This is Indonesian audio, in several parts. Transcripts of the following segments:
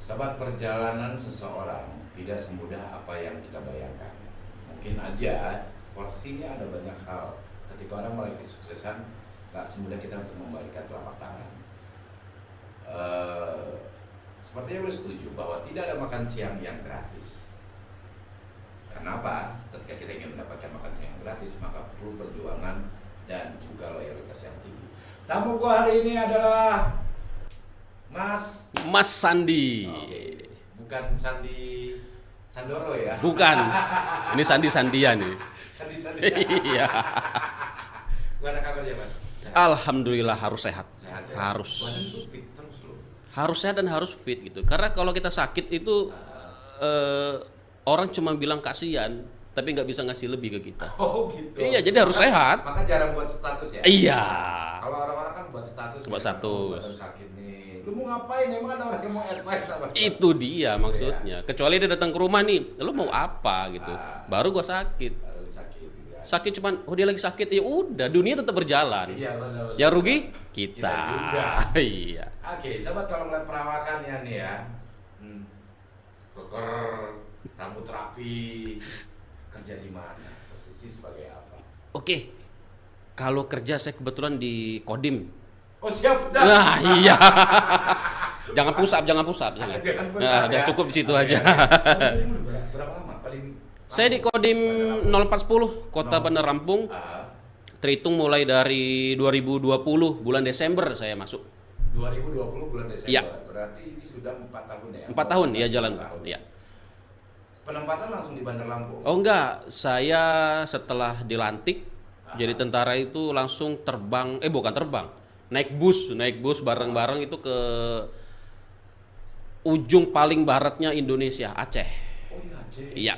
Sahabat, perjalanan seseorang tidak semudah apa yang kita bayangkan. Mungkin aja porsinya ada banyak hal. Ketika orang meraih kesuksesan, gak semudah kita untuk membalikan telapak tangan. Sepertinya gue setuju bahwa tidak ada makan siang yang gratis. Kenapa? Ketika kita ingin mendapatkan makan siang yang gratis, maka perlu perjuangan dan juga loyalitas yang tinggi. Tamu gue hari ini adalah Mas Sandi. Oke. Bukan Sandi Sandoro ya? Bukan. Ini Sandi Sandian nih. Sandi Iya. Gimana kabarnya, Mas? Alhamdulillah harus sehat. Sehat ya? Harus. Badan tuh fit terus loh. Harus sehat dan harus fit gitu. Karena kalau kita sakit itu orang cuma bilang kasihan, tapi nggak bisa ngasih lebih ke kita. Oh gitu. Iya, jadi harus sehat. Maka jarang buat status ya? Iya. Kalau orang-orang kan buat status. Buat mereka, status. "Oh, badan sakit nih. Lu mau ngapain? Emang ada orang yang mau advice sama lu? Itu dia maksudnya. Kecuali dia datang ke rumah nih, lu mau apa gitu. Baru gua sakit. Baru sakit ya. Sakit cuman, oh dia lagi sakit, ya udah, dunia tetap berjalan. Iya benar. Yang rugi kita. juga. Iya. Oke, sahabat, kalau ngeliat perawakannya nih ya, keker, rambut rapi, kerja di mana, posisi sebagai apa? Oke. Kalau kerja saya kebetulan di Kodim. Oh siap, dah. Nah, iya. Jangan pusap, jangan. Jangan pusap, Nah, udah ya. cukup di situ Oke. aja. Kamu berapa lama? Paling Saya di Kodim 0410 Kota Bandar Lampung. Terhitung mulai dari 2020 bulan Desember saya masuk. 2020 bulan Desember. Iya. Berarti ini sudah 4 tahun ya? 4 tahun ya jalan. 4 tahun. Iya. Penempatan langsung di Bandar Lampung. Oh enggak, saya setelah dilantik jadi tentara itu langsung terbang, bukan terbang, naik bus bareng-bareng itu ke ujung paling baratnya Indonesia, Aceh. Oh di Aceh. Iya,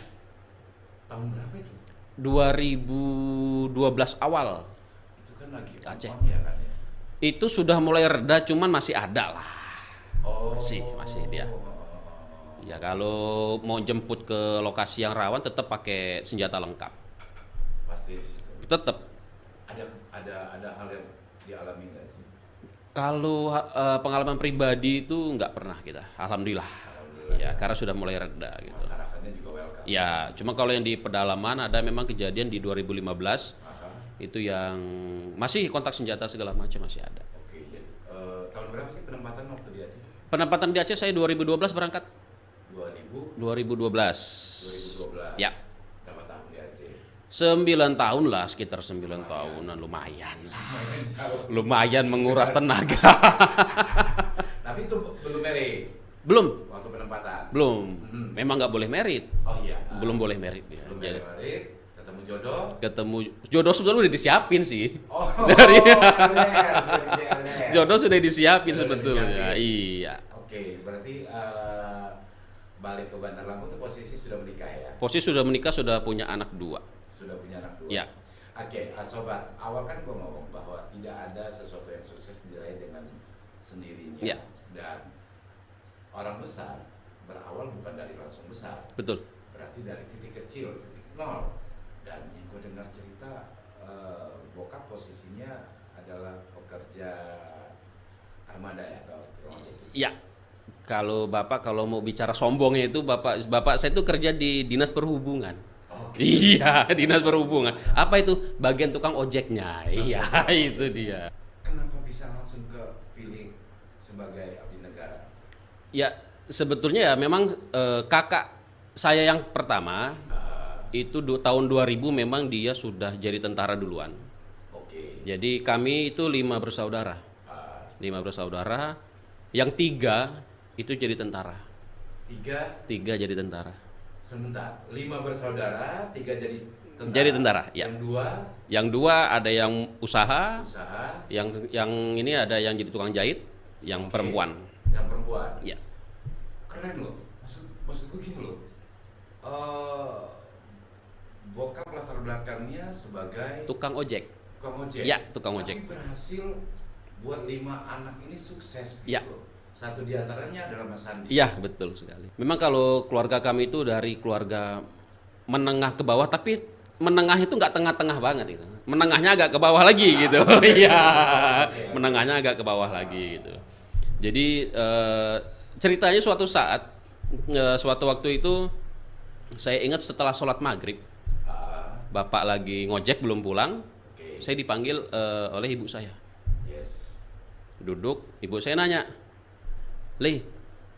Tahun berapa itu? 2012 awal. Itu kan lagi Aceh. pon ya kan ya? Itu sudah mulai reda, cuman masih ada lah. Oh. Masih dia. Ya kalau mau jemput ke lokasi yang rawan tetap pakai senjata lengkap. Pasti. Tetap. Ada hal yang dialami nggak sih? Kalau pengalaman pribadi itu nggak pernah kita, alhamdulillah. Ya, karena sudah mulai reda gitu. Masyarakatnya juga welcome. Ya, cuma kalau yang di pedalaman ada memang kejadian di 2015 itu yang masih kontak senjata segala macam masih ada. Oke, jadi tahun berapa sih penempatan waktu di Aceh? Penempatan di Aceh saya 2012 berangkat. 2000, 2012. 2012. Ya, Berapa tahun di Aceh? 9 tahun lah, sekitar 9 tahunan, lumayan lah. Lumayan jauh. Lumayan menguras tenaga. Tapi itu belum merit Belum, waktu penempatan. belum. Memang nggak boleh merit. Oh iya. Belum boleh merit ya. Belum Jadi, merit, ketemu jodoh. ketemu jodoh sebetulnya udah disiapin sih. Oh, Dari- dari JLR. Jodoh sudah disiapin Sudah sebetulnya. disiapin. Iya. Oke, berarti balik ke Bandar Lampung itu posisi sudah menikah ya? Posisi sudah menikah, sudah punya anak 2. Sudah punya anak 2. Ya. Oke, sobat, awal kan gue ngomong bahwa tidak ada sesuatu yang sukses diraih dengan sendirinya. Ya. Dan orang besar berawal bukan dari langsung besar. Betul. Berarti dari titik kecil, titik nol. Dan yang gue dengar cerita, bokap posisinya adalah pekerja armada ya atau tukang ojek. Iya. Kalau mau bicara sombongnya itu bapak saya itu kerja di Dinas Perhubungan. Oke. Iya, Dinas Perhubungan. Apa itu? Bagian tukang ojeknya. Iya, itu dia. Kenapa bisa langsung kepilih sebagai abdi negara? Ya, sebetulnya ya memang kakak saya yang pertama itu tahun 2000 memang dia sudah jadi tentara duluan. Oke. Jadi kami itu 5 bersaudara. 5 bersaudara, yang 3 itu jadi tentara. 3 jadi tentara. sebentar, 5 bersaudara, 3 jadi tentara. Jadi tentara, ya. Yang 2 Yang 2 ada yang usaha, usaha, yang ini ada yang jadi tukang jahit, yang Oke. perempuan. yang perempuan. Ya. Keren loh. Maksudku gini loh. Bokap latar belakangnya sebagai Tukang ojek. tukang ojek. Ya, tukang ojek. Tapi berhasil buat 5 anak ini sukses gitu Ya. loh. Satu diantaranya adalah Mas Sandi. Iya, betul sekali. Memang kalau keluarga kami itu dari keluarga menengah ke bawah, tapi menengah itu nggak tengah-tengah banget gitu. Menengahnya agak ke bawah lagi gitu. Iya. Menengahnya agak ke bawah lagi gitu. Jadi ceritanya suatu saat, suatu waktu itu saya ingat setelah sholat maghrib, Ah, bapak lagi ngojek belum pulang, oke. saya dipanggil oleh ibu saya. Yes. Duduk, ibu saya nanya, "Le,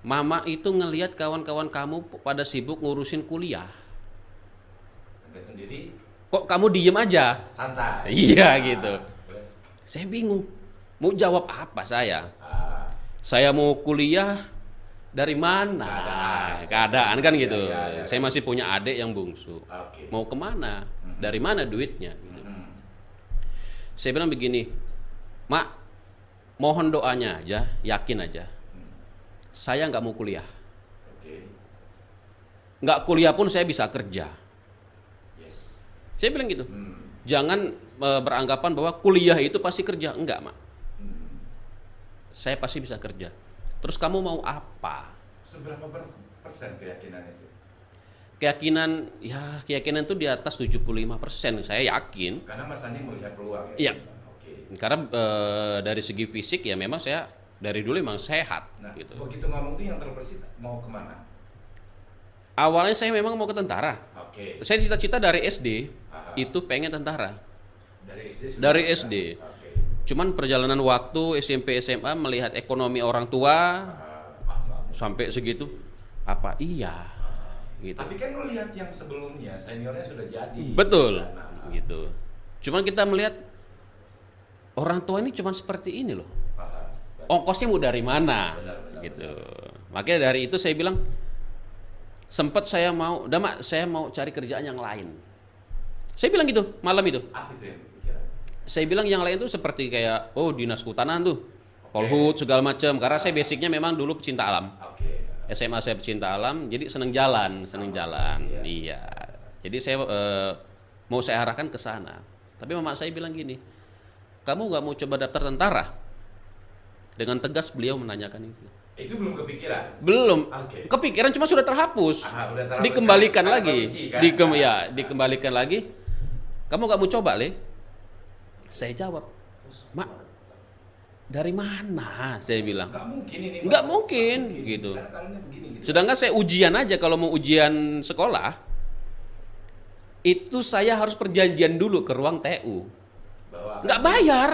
mama itu ngelihat kawan-kawan kamu pada sibuk ngurusin kuliah. Anda sendiri Kok kamu diem aja?" santai. Iya gitu. Saya bingung, mau jawab apa saya? Ah, Saya mau kuliah dari mana? Keadaan kan gitu. Iya. Saya masih punya adik yang bungsu. oke. Mau kemana? Dari mana duitnya? Gitu. Hmm, Saya bilang begini, Mak, mohon doanya aja, yakin aja. Saya nggak mau kuliah. Oke. Nggak kuliah pun saya bisa kerja. Yes. Saya bilang gitu. Hmm, Jangan beranggapan bahwa kuliah itu pasti kerja. Enggak, Mak. hmm. Saya pasti bisa kerja. Terus kamu mau apa? Seberapa persen keyakinan itu? Keyakinan itu di atas 75%. Saya yakin. Karena Mas Andi melihat peluang Iya. ya. Oke. Karena dari segi fisik ya memang saya dari dulu memang sehat Nah, gitu. begitu ngomong tuh yang terbersit mau kemana? Awalnya saya memang mau ke tentara. Oke. Saya cita-cita dari SD Aha. itu pengen tentara. Dari SD sudah Dari ada? SD. Oke. Cuman perjalanan waktu SMP SMA melihat ekonomi orang tua Nggak sampai segitu, apa iya gitu. Tapi kan lo lihat yang sebelumnya seniornya sudah jadi. Betul Nah, gitu. Cuman kita melihat orang tua ini cuman seperti ini loh. aha. Ongkosnya mau dari mana Benar, gitu. Makanya dari itu saya bilang sempat saya mau, udah Mak, saya mau cari kerjaan yang lain. Saya bilang gitu malam itu. Apa itu yang pikiran? Saya bilang yang lain tuh seperti kayak dinas kehutanan tuh, Oke. Polhut segala macam. Karena saya basicnya memang dulu pecinta alam. Oke. SMA saya pecinta alam, jadi seneng jalan. Iya. Jadi saya mau saya arahkan ke sana. Tapi mama saya bilang gini, kamu nggak mau coba daftar tentara? Dengan tegas beliau menanyakan itu. Itu belum kepikiran. Belum. Oke. Kepikiran cuma sudah terhapus. Udah terhapus Dikembalikan karena lagi. kondisi, kan? Dikembalikan lagi. Kamu nggak mau coba, Le? Saya jawab, Mak, dari mana? Saya bilang. Nggak mungkin ini. Nggak Pak. mungkin, Nggak gitu. Karena kalungnya begini gitu. Sedangkan saya ujian aja, kalau mau ujian sekolah, itu saya harus perjanjian dulu ke ruang TU. Bahwa Nggak bayar.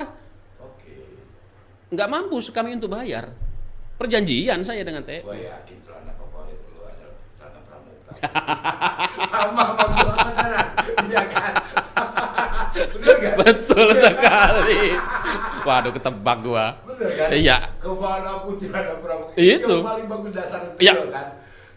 Oke. Nggak mampu kami untuk bayar. Perjanjian saya dengan TU. Gue yakin celana favorit lu adalah celana pramuka. Sama sama gua beneran. Iya kan? Bener gak? Betul Iya kan? sekali. Waduh, ketebak gua. Bener kan? Iya. Kemanapun celana pramuka Itu. yang paling bagus dasar Iya. kan?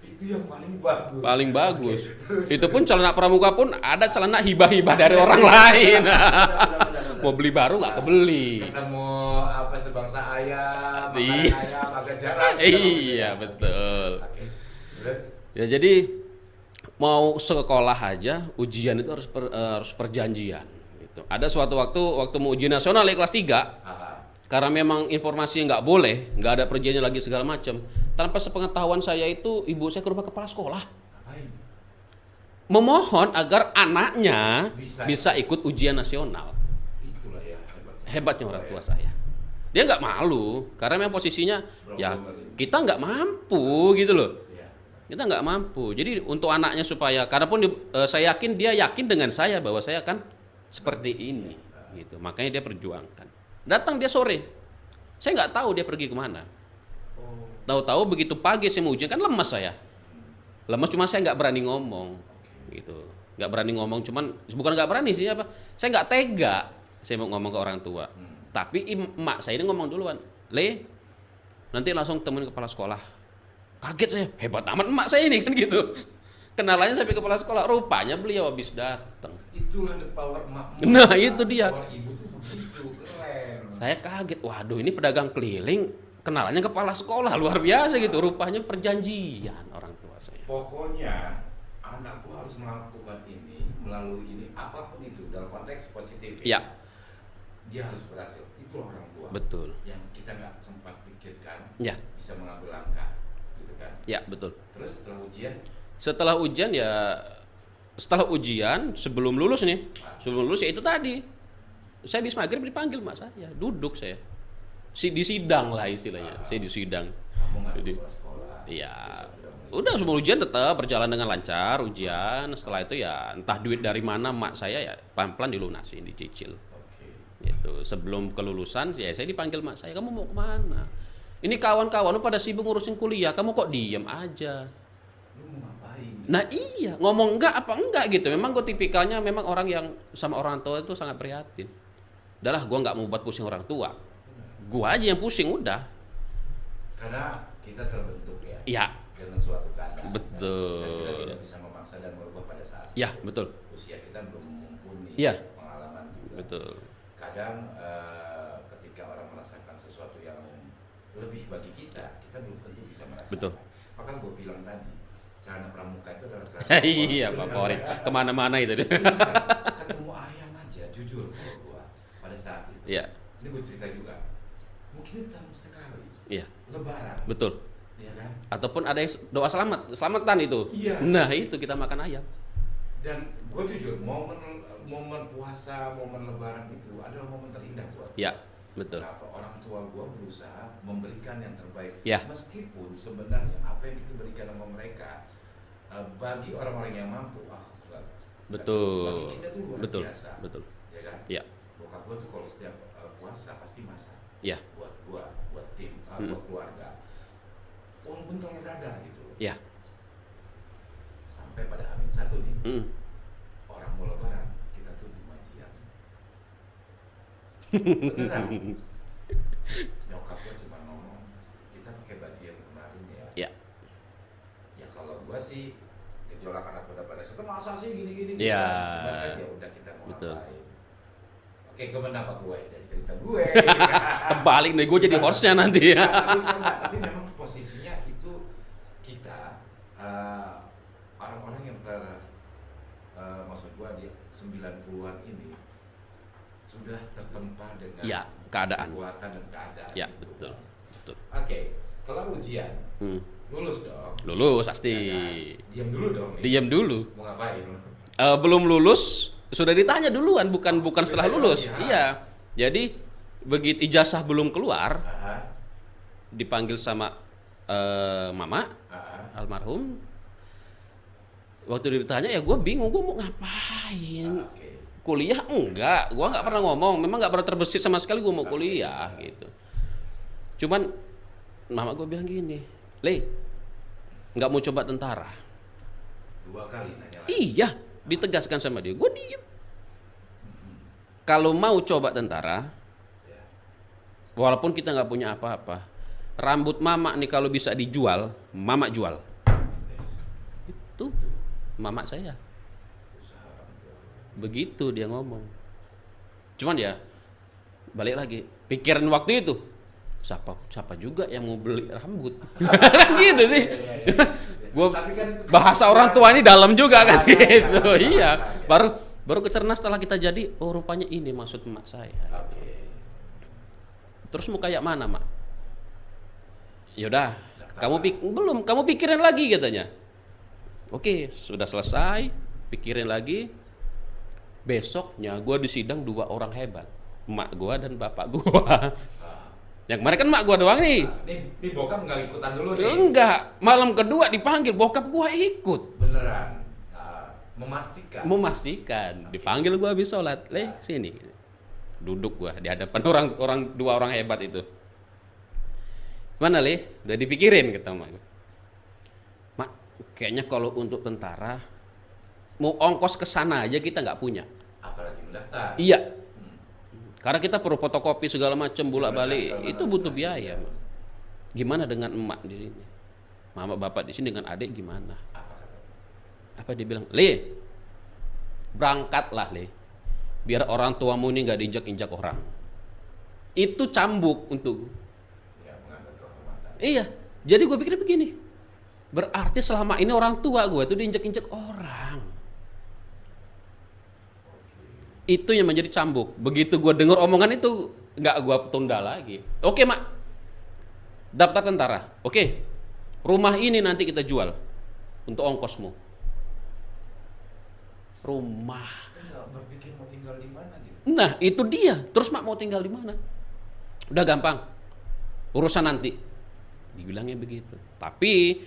Itu yang paling bagus. Paling bagus. Oke. Terus. Itu pun celana pramuka pun ada celana hibah-hibah dari orang lain. Benar. Mau beli baru nggak kebeli. Ketemu apa sebangsa ayam, makanan Iya. ayam agak jarang. Iya, betul. Oke. Terus? Ya jadi mau sekolah aja ujian itu harus perjanjian gitu. Ada suatu waktu mau ujian nasional ya kelas 3, Aha. karena memang informasi nggak boleh, nggak ada perjanjian lagi segala macam. Tanpa sepengetahuan saya itu ibu saya ke rumah kepala sekolah Ngapain? memohon agar anaknya Bisa. bisa ikut ujian nasional. Itulah ya hebatnya. Hebatnya orang tua saya. Dia nggak malu karena memang posisinya ya kita nggak mampu gitu loh. Iya. Kita nggak mampu. Jadi untuk anaknya supaya, karena pun saya yakin dia yakin dengan saya bahwa saya akan seperti ini, gitu. Makanya dia perjuangkan. Datang dia sore, saya nggak tahu dia pergi kemana. Oh. Tahu-tahu begitu pagi saya mau ujian kan lemas saya, lemas cuma saya nggak berani ngomong, gitu. Nggak berani ngomong, cuman bukan nggak berani sih apa? Saya nggak tega, saya mau ngomong ke orang tua. Tapi emak saya ini ngomong duluan, Le, nanti langsung temuin kepala sekolah. Kaget saya, hebat amat emak saya ini kan gitu. Kenalannya sampai kepala sekolah, rupanya beliau habis datang. Itulah the power emak. Nah, itu dia. Power ibu tuh begitu keren. Saya kaget, waduh ini pedagang keliling, kenalannya kepala sekolah, luar biasa gitu. Rupanya perjanjian orang tua saya. Pokoknya anakku harus melakukan ini melalui ini apapun itu dalam konteks positif. Ya, Dia harus berhasil. Itulah orang tua. betul. Yang kita nggak sempat pikirkan Ya, bisa mengambil langkah, gitu kan? ya betul. Terus setelah ujian, Setelah ujian sebelum lulus nih, sebelum lulus ya itu tadi. Saya habis maghrib dipanggil mak saya, duduk saya. Di sidang lah istilahnya, saya di sidang. kamu nggak Jadi, sekolah sekolah. Iya. Sudah mulai. Udah semua ujian tetap berjalan dengan lancar ujian. Setelah itu ya entah duit dari mana mak saya ya pelan-pelan dilunasin, dicicil. Oke. Gitu. Sebelum kelulusan ya saya dipanggil mak saya, kamu mau kemana? Ini kawan-kawan lu pada sibuk ngurusin kuliah, kamu kok diem aja? Lu mau ngapain? Nah iya, ngomong enggak apa enggak gitu. Memang gue tipikalnya memang orang yang sama orang tua itu sangat prihatin. Udahlah, gue nggak mau buat pusing orang tua. Gue aja yang pusing udah. Karena kita terbentuk ya Iya, dengan suatu keadaan. Betul. Dan kita tidak bisa memaksa dan merubah pada saat ya betul, usia kita belum mumpuni Iya. pengalaman juga. betul. Kadang ketika orang merasakan sesuatu yang lebih bagi kita belum tentu bisa merasakan. Betul. Maka gue bilang tadi, celana pramuka itu adalah celana Iya, favorit. Kemana-mana itu. Ketemu ayam aja, jujur kalau gue pada saat itu. Iya, Ini gue cerita juga. Mungkin itu tahun sekali. iya, Lebaran. betul. Iya kan? Ataupun ada yang doa selamatan itu. Iya. Nah itu kita makan ayam. Dan gue jujur, momen puasa, momen lebaran itu adalah momen terindah buat Ya, betul. Kenapa orang tua gue berusaha memberikan yang terbaik, Ya. meskipun sebenarnya apa yang kita berikan sama mereka bagi orang-orang yang mampu, Betul. bagi kita tuh luar Betul. biasa, Betul. ya kan? Ya. Bokap gue tuh kalau setiap puasa pasti masak, Ya. buat gue, buat tim, buat keluarga, walaupun telur dadar gitu, Ya. sampai pada Amin satu nih, Mm. orang mau lebaran kita tuh di Madian. Beneran. Nyokap gue cuma ngomong kita pakai baju yang kemarin ya. Ya. Ya kalau gue sih gejolak anak muda pada situ masa sih gini-gini. Ya. Cuman kan ya udah kita mau Betul. ngapain. Oke, kenapa gue dari cerita gue? Terbalik nih, gue jadi host-nya nanti ya. Tapi memang posisinya itu kita orang-orang yang maksud gue di 90-an ini sudah tertempa dengan Ya, keadaan. kekuatan dan keadaan. Ya, itu. betul. Betul. Oke, kelar ujian, Hmm. lulus dong. Lulus pasti. Ya kan? Diam dulu dong. nih. Diam dulu. Mau ngapain? Belum lulus sudah ditanya duluan, bukan setelah Ditanya lulus. dulu, ya. Iya. Jadi begitu ijazah belum keluar, Aha, dipanggil sama mama aha. almarhum. Waktu ditanya ya gue bingung, gue mau ngapain? Oke. Kuliah enggak, gue nggak pernah ngomong, memang nggak pernah terbesit sama sekali gue mau kuliah gitu. Cuman mama gue bilang gini, Le, nggak mau coba tentara? 2 kali nanya lagi. Iya, ditegaskan sama dia, gue diem. Kalau mau coba tentara, Ya. walaupun kita nggak punya apa-apa, rambut mama nih kalau bisa dijual, mama jual. Yes. Itu mama saya. Usaha orang tua. Begitu dia ngomong. Cuman ya balik lagi, pikiran waktu itu siapa juga yang mau beli rambut. Kan gitu sih. Gua Tapi kan itu bahasa orang tua ini dalam juga kan Bahasa, gitu. bahasa. Iya. Baru kecerna setelah kita jadi, oh rupanya ini maksud emak saya. Oke. Terus mau kayak mana, Mak? Yaudah, kamu pikirin lagi katanya. Oke, sudah selesai, pikirin lagi. Besoknya gue disidang 2 orang hebat, emak gue dan bapak gue. Yang kemarin kan emak gue doang nih. Nih bokap nggak ikutan dulu nih. Enggak, malam kedua dipanggil, bokap gue ikut. Beneran. Memastikan. Dipanggil gue habis sholat, Le sini. Duduk gue di hadapan 2 orang hebat itu. Mana Le? Udah dipikirin kata emak gue. Mak, kayaknya kalau untuk tentara mau ongkos ke sana aja kita nggak punya. Apalagi mendaftar. Iya, Hmm. karena kita perlu fotokopi segala macam bolak-balik, Segala itu macam butuh administrasi, biaya. ya. Mak. Gimana dengan emak di sini? Mama bapak di sini dengan adik gimana? Apa kata? Apa dia bilang? Le, berangkatlah Le, biar orang tuamu ini nggak diinjak-injak orang. Itu cambuk untuk. Ya, mengangkat kehormatan. Iya, jadi gue pikir begini, berarti selama ini orang tua gue itu diinjak-injak orang. Itu yang menjadi cambuk. Begitu gue dengar omongan itu, nggak gue tunda lagi. Oke mak, daftar tentara. Oke, rumah ini nanti kita jual untuk ongkosmu. Rumah. Enggak berpikir mau tinggal di mana gitu. Nah itu dia. Terus mak mau tinggal di mana? Udah gampang, urusan nanti. dibilangnya begitu. Tapi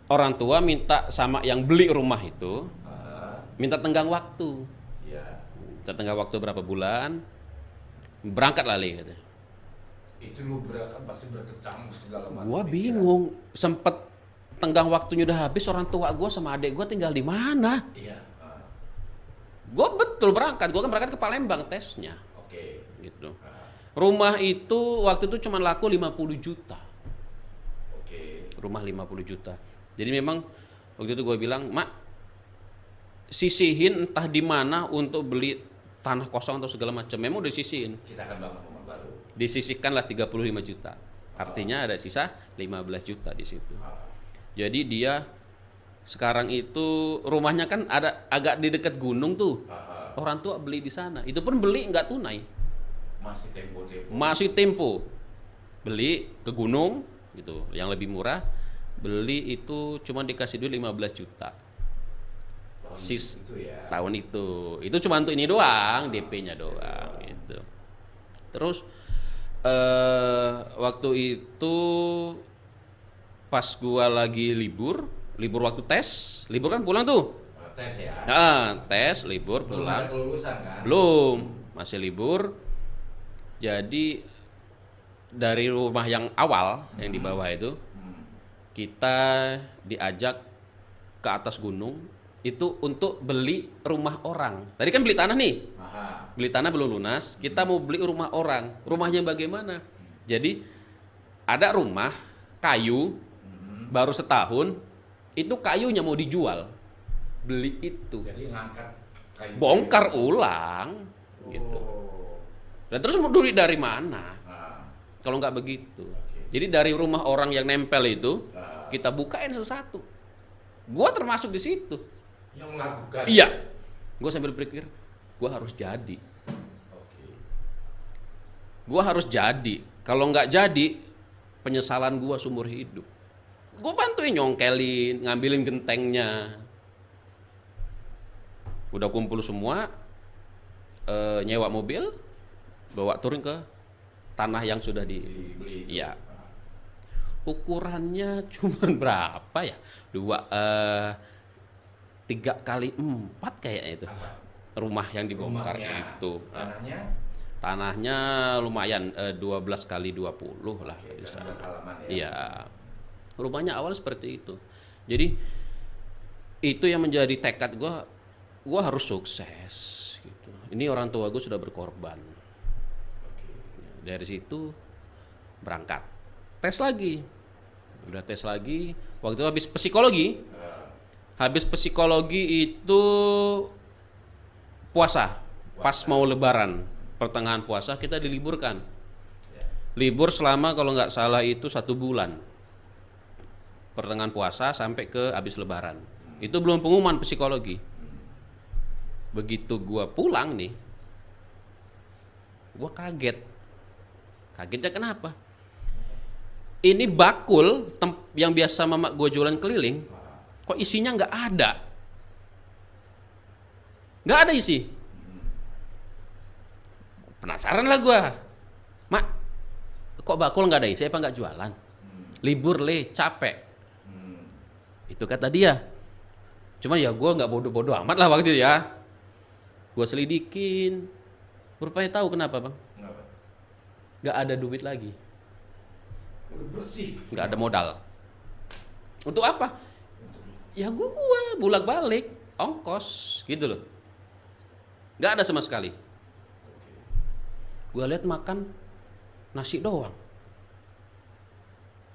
orang tua minta sama yang beli rumah itu minta tenggang waktu. Iya. Minta tenggang waktu berapa bulan, berangkat lali gitu. Itu lu berangkat pasti berkecamuk segala macam. Gua bingung, sempet tenggang waktunya udah habis, orang tua gua sama adik gua tinggal di mana? Iya. Gua betul berangkat, gua kan berangkat ke Palembang tesnya. Oke. Gitu. Rumah itu waktu itu cuma laku 50 juta. Oke. Rumah 50 juta. Jadi memang waktu itu gua bilang, "Mak, sisihin entah di mana untuk beli tanah kosong atau segala macam." Memang udah sisihin. Kita akan bangun rumah baru. Disisihkanlah 35 juta. Artinya ada sisa 15 juta di situ. Jadi dia sekarang itu rumahnya kan ada agak di dekat gunung tuh. Orang tua beli di sana. Itu pun beli nggak tunai. Masih tempo-tempo. Masih tempo. Beli ke gunung gitu, yang lebih murah. Beli itu cuma dikasih duit 15 juta. Sis Itu ya. tahun itu. Itu cuma untuk ini doang, DP-nya doang gitu. Terus waktu itu pas gua lagi libur waktu tes, libur kan pulang tuh. Tes ya. Nah, tes, libur, Belum pulang. ada kelulusan kan? Belum, masih libur. Jadi dari rumah yang awal yang di bawah itu, kita diajak ke atas gunung itu untuk beli rumah orang. Tadi kan beli tanah nih. Beli tanah belum lunas, kita mau beli rumah orang. Rumahnya bagaimana? Jadi ada rumah kayu baru setahun, itu kayunya mau dijual. Beli itu. Jadi ngangkat kayu. Bongkar ulang gitu. Dan terus mau duit dari mana? Kalau nggak begitu. Jadi dari rumah orang yang nempel itu kita bukain satu-satu. Gua termasuk di situ. Yang melakukan. Iya. Gua sambil berpikir, gua harus jadi. Gua harus jadi. Kalau nggak jadi, penyesalan gua seumur hidup. Gua bantuin nyongkelin, ngambilin gentengnya. Udah kumpul semua, nyewa mobil, bawa turun ke tanah yang sudah Dibeli itu. Iya. Ukurannya cuma berapa ya? 3x4 kayaknya itu. Rumah yang dibongkar Rumahnya. itu. Tanahnya lumayan 12x20 lah. Oke, Bisa. dan halaman ya. Iya. Rumahnya awal seperti itu. Jadi itu yang menjadi tekad gua harus sukses gitu. Ini orang tua gue sudah berkorban. Dari situ berangkat. Tes lagi. Udah tes lagi. Waktu itu habis psikologi. Habis psikologi itu puasa. Pas mau lebaran. Pertengahan puasa kita diliburkan. Libur selama kalau nggak salah itu 1 bulan. Pertengahan puasa sampai ke habis lebaran. Itu belum pengumuman psikologi. Begitu gua pulang nih, gua kaget. Kagetnya kenapa? Ini bakul yang biasa mama gua jualan keliling, kok isinya nggak ada? Nggak ada isi. Penasaran lah gua. Mak, kok bakul nggak ada isi? Apa nggak jualan? Libur capek. Itu kata dia. Cuma ya gua nggak bodoh-bodoh amat lah waktu itu ya. Gua selidikin. Rupanya tahu kenapa, Bang? Nggak ada duit lagi. Udah bersih. Nggak ada modal. Untuk apa? Ya gua bolak-balik ongkos gitu loh. Nggak ada sama sekali. Gua lihat makan nasi doang.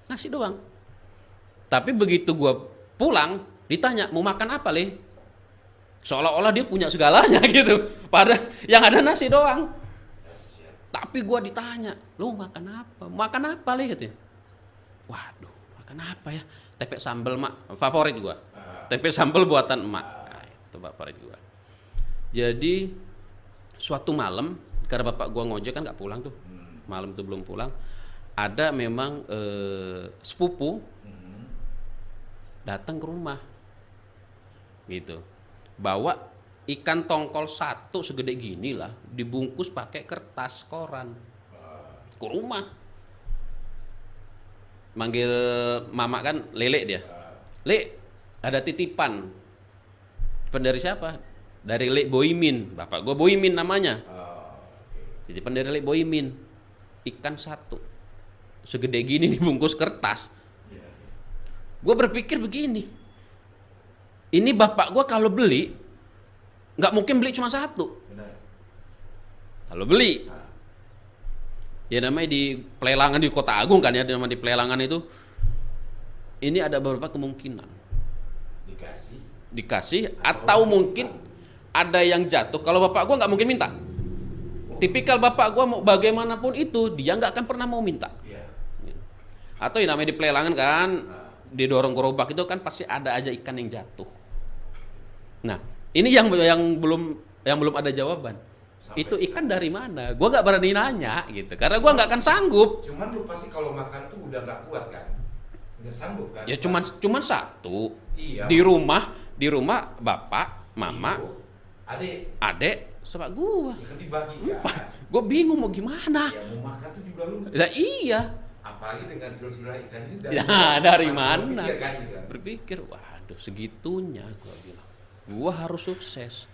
Nasi doang. Tapi begitu gua pulang, ditanya mau makan apa, Le? Seolah-olah dia punya segalanya gitu. Padahal yang ada nasi doang. Tapi gua ditanya, "Lu makan apa? Makan apa, Le?" katanya. Waduh, makan apa ya? Tempe sambal, Mak. Favorit gua. Tempe sambal buatan emak. Nah, itu favorit gua. Jadi suatu malam, karena bapak gua ngojek kan nggak pulang tuh. Malam itu belum pulang. Ada memang sepupu datang ke rumah. Gitu. Bawa ikan tongkol 1 segede gini lah, dibungkus pakai kertas koran ke rumah. manggil mama kan Lele dia. Le, ada titipan. Titipan dari siapa? Dari Le Boimin. Bapak gua Boimin namanya. Titipan dari Le Boimin. Ikan satu. Segede gini dibungkus kertas. Gua berpikir begini. Ini bapak gua kalau beli nggak mungkin beli cuma satu. Kalau beli ya namanya di pelelangan di Kota Agung kan ya, namanya di pelelangan itu. Ini ada beberapa kemungkinan dikasih atau mungkin ada yang jatuh. Kalau bapak gua nggak mungkin minta. Tipikal bapak gua mau bagaimanapun itu dia nggak akan pernah mau minta. Atau yang namanya di pelelangan kan, didorong gerobak itu kan pasti ada aja ikan yang jatuh. Nah ini yang belum ada jawaban. Itu ikan dari mana? Gua nggak berani nanya gitu, karena gua nggak akan sanggup. Cuman lu pasti kalau makan tuh udah nggak kuat kan? Udah sanggup kan? Ya cuman satu. Iya. Di rumah bapak, mama, adek, sama gua. Ya kan dibagi kan? Gua bingung mau gimana. Ya mau makan tuh juga lu. Lah iya. Apalagi dengan silsilah ikan ini Dari mana? Berpikir, kan, gitu. Berpikir, waduh segitunya gua bilang. Gua harus sukses.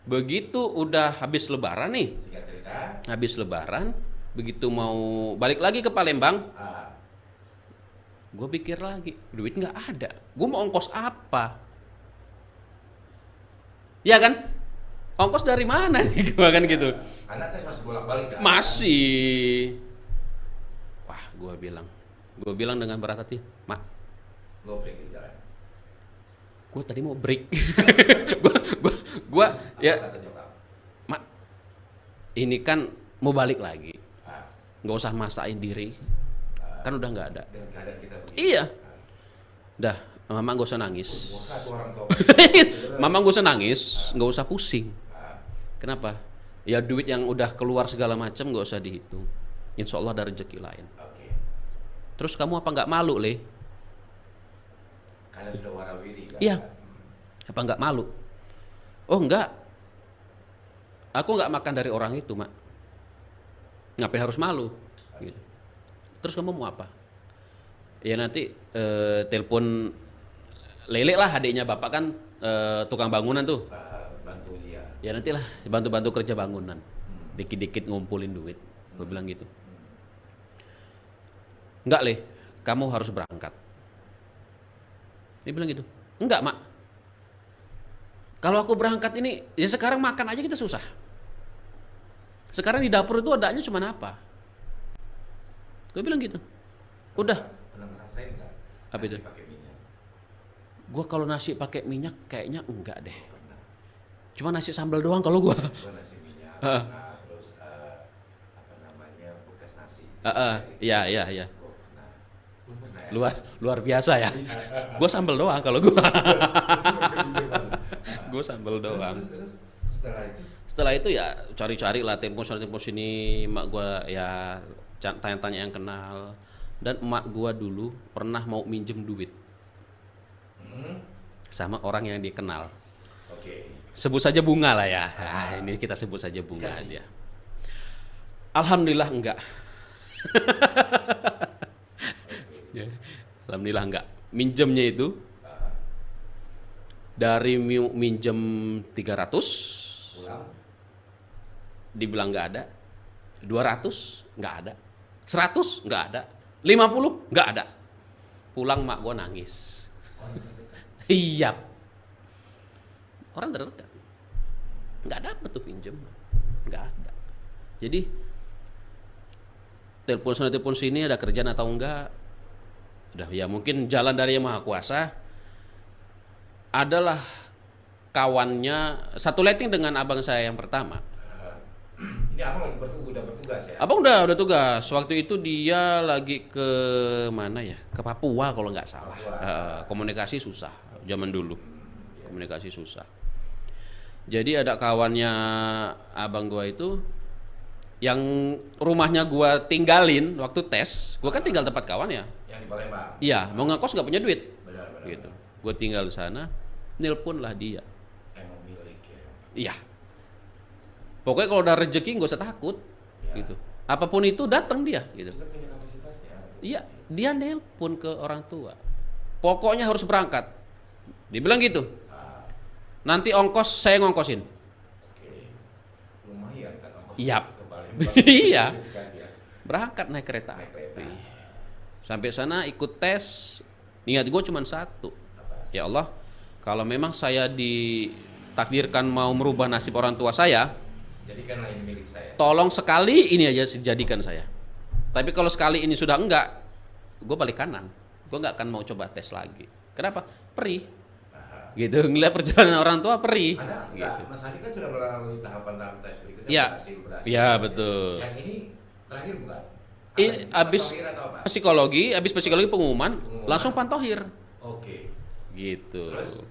Begitu udah habis lebaran nih. Singkat cerita. Habis lebaran, begitu mau balik lagi ke Palembang, gue pikir lagi, duit nggak ada. Gue mau ongkos apa? Ya kan? Ongkos dari mana nih? Gue kan gitu. Karena tes masih bolak-balik kan? Masih. Wah, gue bilang dengan berat hati, Mak, Lo break di jalan. gue tadi mau break. gue ya, Mak, ini kan mau balik lagi. Nggak usah masain diri. Kan udah nggak ada. Dengan keadaan kita begini. Iya. Dah, mama gak usah nangis. Orang tua. Mama gak usah nangis, nggak usah pusing. Kenapa? Ya duit yang udah keluar segala macam nggak usah dihitung. Insya Allah ada rezeki lain. Terus kamu apa nggak malu, Le? Karena sudah warawiri kan? Iya. Apa nggak malu? Oh enggak. Aku nggak makan dari orang itu, Mak. Ngapain harus malu? Gitu. Terus kamu mau apa? Ya nanti telepon Lele lah, adiknya bapak kan tukang bangunan tuh. Bantu dia. Ya nantilah bantu-bantu kerja bangunan. Dikit-dikit ngumpulin duit. Gue bilang gitu. Enggak, Le, kamu harus berangkat. Dia bilang gitu. Enggak, Mak. Kalau aku berangkat ini, ya sekarang makan aja kita susah. Sekarang di dapur itu adanya cuma apa? Gue bilang gitu. Udah. Pernah ngerasain nggak? Apa itu? Nasi pakai minyak. Gue kalau nasi pakai minyak kayaknya enggak deh. Cuma nasi sambal doang kalau gue. Gua nasi minyak. Terus apa namanya bekas nasi. Iya. Gua pernah. Luar biasa ya. Gue sambal doang kalau gue. Gue sambal doang. Terus Setelah itu ya cari-cari lah tempo sini, emak gue ya tanya-tanya yang kenal. Dan emak gue dulu pernah mau minjem duit sama orang yang dikenal. Oke. Sebut saja Bunga lah ya. Ini kita sebut saja Bunga dia. Alhamdulillah enggak. Alhamdulillah enggak. Minjemnya itu dari minjem 300 Pulang. dibilang enggak ada. 200 enggak ada. 100 enggak ada. 50 enggak ada. Pulang mak gua nangis. Iya. Orang terdekat. Enggak dapet tuh pinjem. Enggak ada. Jadi telepon sini ada kerjaan atau enggak? Udah ya mungkin jalan dari Yang Maha Kuasa. Adalah kawannya satu letting dengan abang saya yang pertama. Ini abang lagi udah bertugas ya? Abang udah tugas. Waktu itu dia lagi ke mana ya? Ke Papua kalau nggak salah. Komunikasi susah zaman dulu. Komunikasi susah. Jadi ada kawannya abang gua itu yang rumahnya gua tinggalin waktu tes. Gua kan tinggal tempat kawan ya. Yang di Palembang. Iya, mau ngekos nggak punya duit. Benar. Gitu. Gua tinggal di sana. Nelpon lah dia. Emang milik ya. Iya. Pokoknya kalau udah rezeki nggak usah takut, gitu. Apapun itu datang dia, gitu. Kita punya kapasitasnya. Iya. Dia nelpon ke orang tua. Pokoknya harus berangkat. Dia bilang gitu. Ah, Nanti ongkos saya ngongkosin. oke. Lumayan kan ongkos Yap. ke Palembang. Iya. Gitu kan ya. Berangkat naik kereta Naik kereta. api. Sampai sana ikut tes. Niat gue cuma satu. Apa? Ya Allah, kalau memang saya ditakdirkan mau merubah nasib orang tua saya, Jadikanlah ini milik saya. tolong sekali ini aja jadikan saya. Tapi kalau sekali ini sudah enggak, gue balik kanan. Gue nggak akan mau coba tes lagi. Kenapa? Perih. Ah. Gitu, ngeliat perjalanan orang tua perih. Anda Gitu. enggak, Mas Hadi kan sudah melalui tahapan tes berikutnya Iya. berhasil. Iya, betul. Yang ini terakhir bukan? Ini abis Patohir atau apa? psikologi, abis psikologi pengumuman, langsung pantohir. Oke. Gitu. Terus?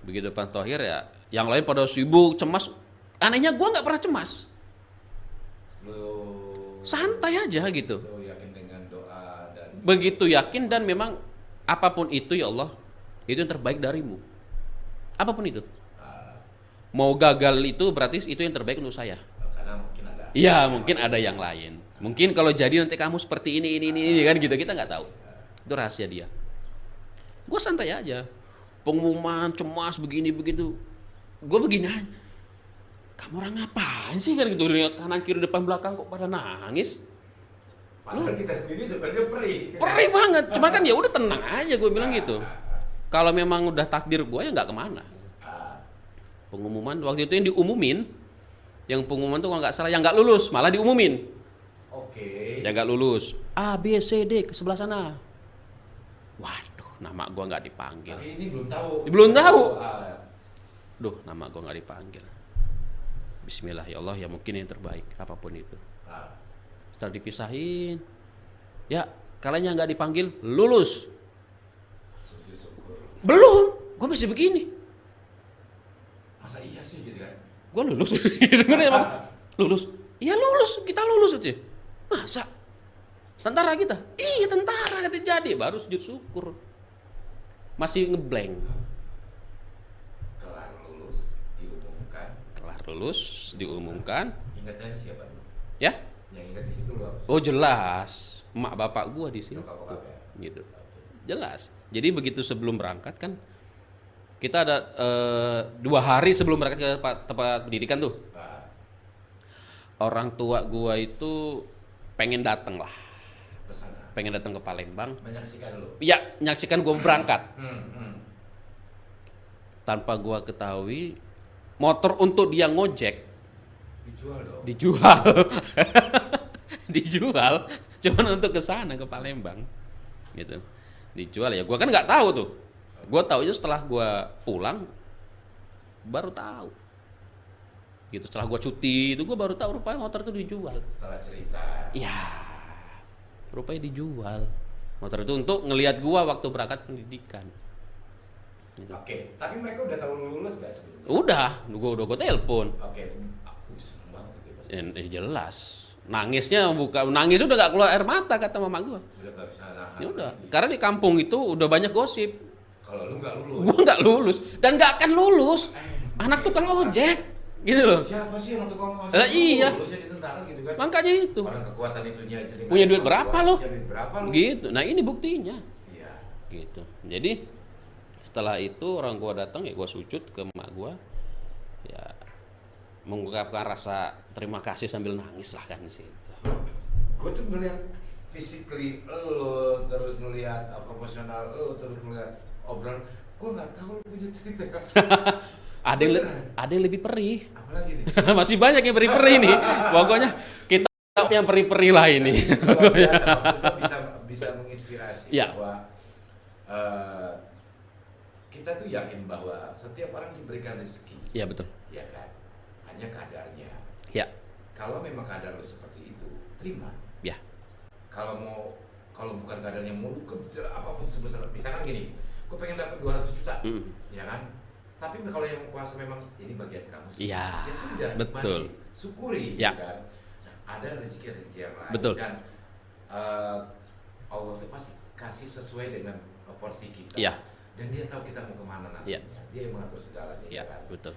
Begitu pantohir ya, yang lain pada sibuk, cemas. Anehnya gue nggak pernah cemas, Lu santai aja gitu. lu yakin dengan doa dan Begitu yakin dan memang apapun itu ya Allah, itu yang terbaik darimu. Apapun itu. ah, Mau gagal itu berarti itu yang terbaik untuk saya. karena mungkin ada. Iya, mungkin ada yang lain. Mungkin kalau jadi nanti kamu seperti ini kan gitu, kita nggak tahu. Itu rahasia dia. Gue santai aja. Pengumuman cemas begini begitu. Gue begini aja. Kamu orang ngapain sih kan gitu, lihat kanan kiri depan belakang kok pada nangis. Padahal kita sendiri sebenarnya perih. Perih banget. Cuman kan ya udah tenang aja, gue bilang gitu. Kalau memang udah takdir gue ya nggak kemana. Ah, Pengumuman waktu itu yang diumumin, yang pengumuman tuh kalau nggak salah yang nggak lulus malah diumumin. oke. Yang nggak lulus A B C D ke sebelah sana. Waduh, nama gue nggak dipanggil. Tapi ini belum tahu. Belum tahu. Ah, Duh, nama gue nggak dipanggil. Bismillah ya Allah, ya mungkin yang terbaik apapun itu. ah. Setelah dipisahin, ya kalian yang nggak dipanggil lulus. Sujud syukur. Belum, gue masih begini. Masa iya sih gitu kan? Gue lulus. Sebenarnya emang lulus. Iya lulus, kita lulus aja. Masa? Tentara kita? Iya tentara kita jadi, baru sujud syukur. Masih ngeblank. Kelar lulus diumumkan. Kelar lulus, diumumkan. Ingatnya siapa dulu? Ya? Yang ingat di situ lo. Oh jelas, emak bapak gua di situ, Nyokap bokap ya? gitu. Jelas. Jadi begitu sebelum berangkat kan, kita ada 2 hari sebelum berangkat ke tempat pendidikan tuh. Ah, Orang tua gua itu pengen datang lah, ke sana. pengen datang ke Palembang. Menyaksikan lo. Ya, menyaksikan gua berangkat. Tanpa gua ketahui, motor untuk dia ngojek Dijual dong. dijual. Dijual cuman untuk ke sana ke Palembang. Gitu. Dijual ya. Gua kan nggak tahu tuh. Gua taunya setelah gua pulang baru tahu. Gitu, setelah gua cuti itu gua baru tahu rupanya motor itu dijual. Setelah cerita. Iya. Rupanya dijual. Motor itu untuk ngelihat gua waktu berangkat pendidikan. Gitu. Oke, tapi mereka udah tahu lu lulus gak sebelumnya? Udah gua telepon. Oke, aku seneng banget itu pasti. Jelas. Nangisnya nangis udah gak keluar air mata kata mama gua. Udah gak bisa nahan. Ya udah, karena di kampung itu udah banyak gosip. Kalau lu gak lulus. Gua nggak lulus dan nggak akan lulus. Anak tukang ojek, gitu loh. Siapa sih yang tukang ojek? Iya. Lulusnya di tentara gitu kan. Makanya itu. Orang kekuatan itunya jadi Punya duit berapa lo? Punya duit berapa lo? Gitu. Nah ini buktinya. Iya. Gitu. Jadi setelah itu orang gua datang ya gua sujud ke emak gua. Ya mengungkapkan rasa terima kasih sambil nangis lah kan sih. Gue tuh ngeliat physically lo, terus ngeliat proporsional lo, terus ngeliat obrolan, gue nggak tahu lo punya cerita. Ada yang lebih perih. Apalagi nih? Masih banyak yang perih-perih nih. Pokoknya kita yang perih-perih lah ini. Luar biasa, maksudnya bisa menginspirasi Ya. bahwa kita tuh yakin bahwa setiap orang diberikan rezeki, Iya betul. ya kan? Hanya kadarnya. Ya, Kalau memang kadar lo seperti itu, terima. ya. Kalau bukan kadarnya mau lu kejar apapun sebesar, misalkan gini, gue pengen dapat 200 juta, ya kan? Tapi kalau yang kuasa memang ini bagian kamu. Iya, Ya sudah, betul. nikmati, syukuri, Ya. kan? Nah, ada rezeki-rezeki yang lain. Betul. Dan Allah tuh pasti kasih sesuai dengan porsi kita. Iya. Dan dia tahu kita mau kemana nantinya. Iya. Dia yang mengatur segalanya. Ya, kan? betul.